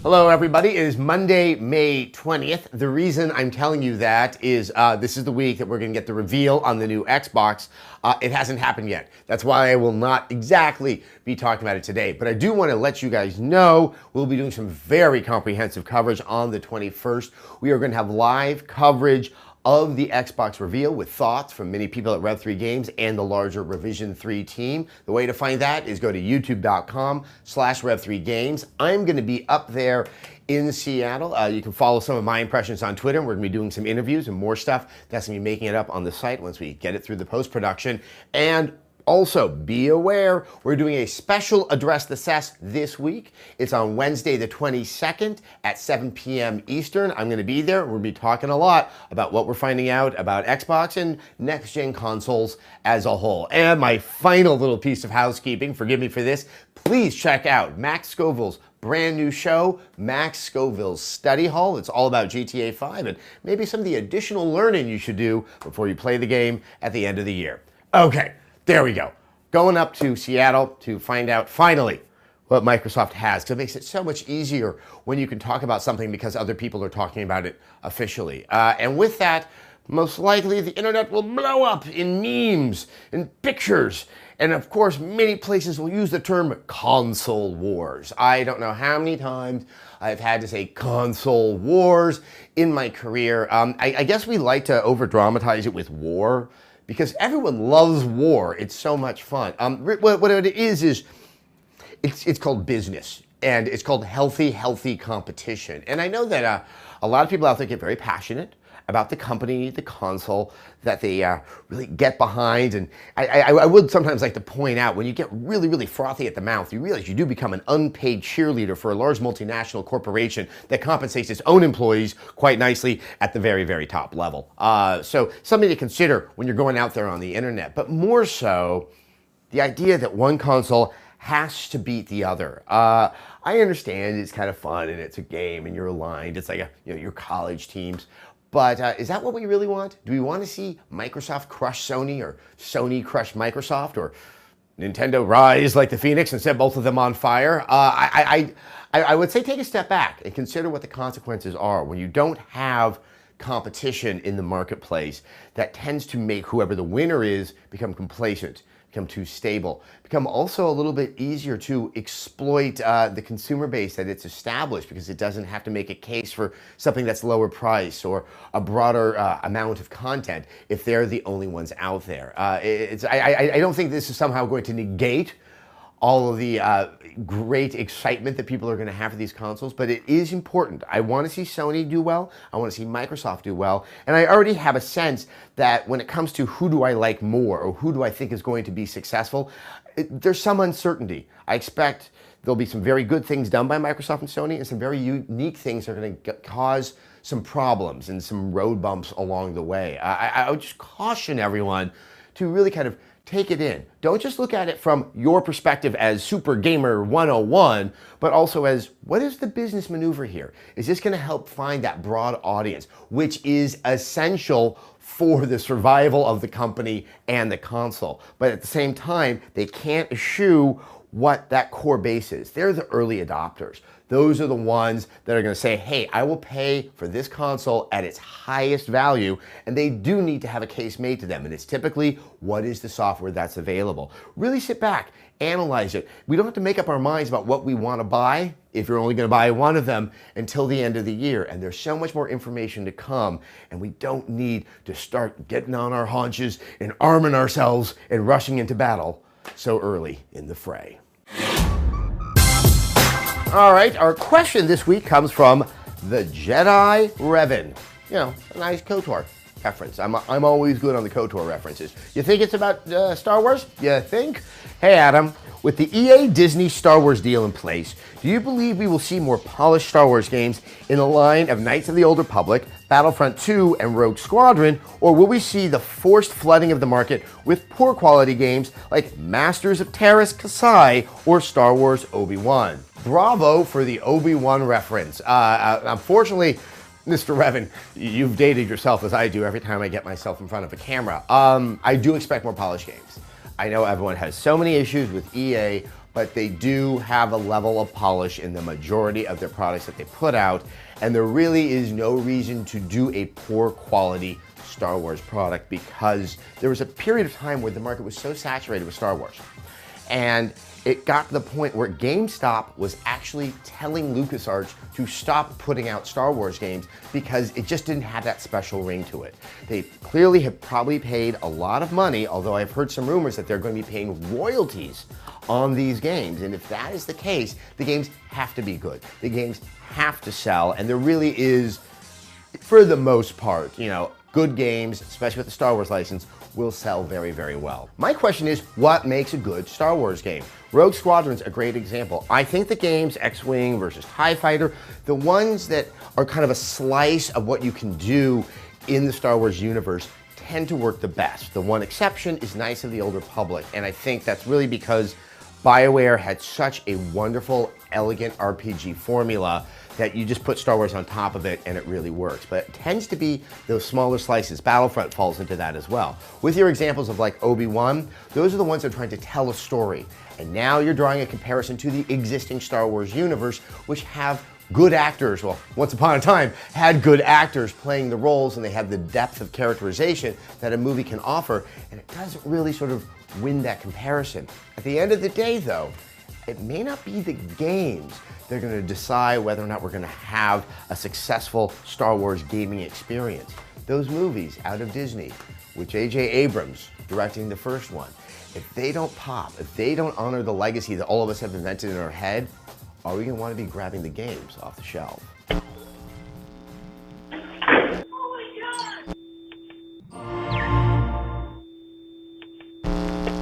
Hello everybody, it is Monday, May 20th. The reason I'm telling you that is this is the week that we're going to get the reveal on the new Xbox. It hasn't happened yet. That's why I will not exactly be talking about it today. But I do want to let you guys know we'll be doing some very comprehensive coverage on the 21st. We are going to have live coverage of the Xbox reveal with thoughts from many people at Rev3 Games and the larger Revision 3 team. The way to find that is go to youtube.com/Rev3Games. I'm going to be up there in Seattle. You can follow some of my impressions on Twitter. We're going to be doing some interviews and more stuff. That's going to be making it up on the site once we get it through the post-production. And also, be aware, we're doing a special Address the SESS this week. It's on Wednesday the 22nd at 7 p.m. Eastern. I'm going to be there. We'll be talking a lot about what we're finding out about Xbox and next-gen consoles as a whole. And my final little piece of housekeeping, forgive me for this, please check out Max Scoville's brand new show, Max Scoville's Study Hall. It's all about GTA 5 and maybe some of the additional learning you should do before you play the game at the end of the year. Okay. There we go. Going up to Seattle to find out finally what Microsoft has, because it makes it so much easier when you can talk about something because other people are talking about it officially. And with that, most likely the internet will blow up in memes and pictures. And of course, many places will use the term console wars. I don't know how many times I've had to say console wars in my career. I guess we like to over-dramatize it with war, because everyone loves war. It's so much fun. What it is it's called business, and it's called healthy competition. And I know that a lot of people out there get very passionate about the company, the console that they really get behind. And I would sometimes like to point out, when you get really frothy at the mouth, you realize you do become an unpaid cheerleader for a large multinational corporation that compensates its own employees quite nicely at the very top level. So something to consider when you're going out there on the internet. But more so, the idea that one console has to beat the other. I understand it's kind of fun and it's a game and you're aligned. It's like your college teams. But is that what we really want? Do we want to see Microsoft crush Sony, or Sony crush Microsoft, or Nintendo rise like the Phoenix and set both of them on fire? I would say take a step back and consider what the consequences are when you don't have competition in the marketplace. That tends to make whoever the winner is become complacent, become too stable, become also a little bit easier to exploit the consumer base that it's established, because it doesn't have to make a case for something that's lower price or a broader amount of content if they're the only ones out there. I don't think this is somehow going to negate all of the great excitement that people are going to have for these consoles, but it is important. I want to see Sony do well. I want to see Microsoft do well. And I already have a sense that when it comes to who do I like more, or who do I think is going to be successful, there's some uncertainty. I expect there'll be some very good things done by Microsoft and Sony, and some very unique things that are going to cause some problems and some road bumps along the way. I would just caution everyone to really kind of take it in. Don't just look at it from your perspective as Super Gamer 101, but also as, what is the business maneuver here? Is this going to help find that broad audience, which is essential for the survival of the company and the console? But at the same time, they can't eschew what that core base is. They're the early adopters. Those are the ones that are going to say, hey, I will pay for this console at its highest value, and they do need to have a case made to them. And it's typically, what is the software that's available? Really sit back, analyze it. We don't have to make up our minds about what we want to buy if you're only going to buy one of them until the end of the year. And there's so much more information to come, and we don't need to start getting on our haunches and arming ourselves and rushing into battle so early in the fray. All right, our question this week comes from the Jedi Revan. You know, a nice KOTOR reference. I'm always good on the KOTOR references. You think it's about Star Wars? You think? Hey, Adam, with the EA Disney Star Wars deal in place, do you believe we will see more polished Star Wars games in the line of Knights of the Old Republic, Battlefront 2, and Rogue Squadron, or will we see the forced flooding of the market with poor quality games like Masters of Terras Kasai or Star Wars Obi-Wan? Bravo for the Obi-Wan reference. Unfortunately, Mr. Revan, you've dated yourself as I do every time I get myself in front of a camera. I do expect more polished games. I know everyone has so many issues with EA but they do have a level of polish in the majority of their products that they put out, and there really is no reason to do a poor quality Star Wars product, because there was a period of time where the market was so saturated with Star Wars. And it got to the point where GameStop was actually telling LucasArts to stop putting out Star Wars games because it just didn't have that special ring to it. They clearly have probably paid a lot of money, although I've heard some rumors that they're going to be paying royalties on these games. And if that is the case, the games have to be good. The games have to sell, and there really is, for the most part, you know, good games, especially with the Star Wars license, will sell very, very well. My question is, what makes a good Star Wars game? Rogue Squadron's a great example. I think the games, X-Wing versus TIE Fighter, the ones that are kind of a slice of what you can do in the Star Wars universe, tend to work the best. The one exception is Knights of the Old Republic, and I think that's really because BioWare had such a wonderful, elegant RPG formula that you just put Star Wars on top of it and it really works. But it tends to be those smaller slices. Battlefront falls into that as well. With your examples of like Obi-Wan, those are the ones that are trying to tell a story. And now you're drawing a comparison to the existing Star Wars universe, which have good actors, well, once upon a time, had good actors playing the roles, and they have the depth of characterization that a movie can offer, and it doesn't really sort of win that comparison. At the end of the day, though, it may not be the games that are going to decide whether or not we're going to have a successful Star Wars gaming experience. Those movies out of Disney, with J.J. Abrams directing the first one, if they don't pop, if they don't honor the legacy that all of us have invented in our head, are we going to want to be grabbing the games off the shelf?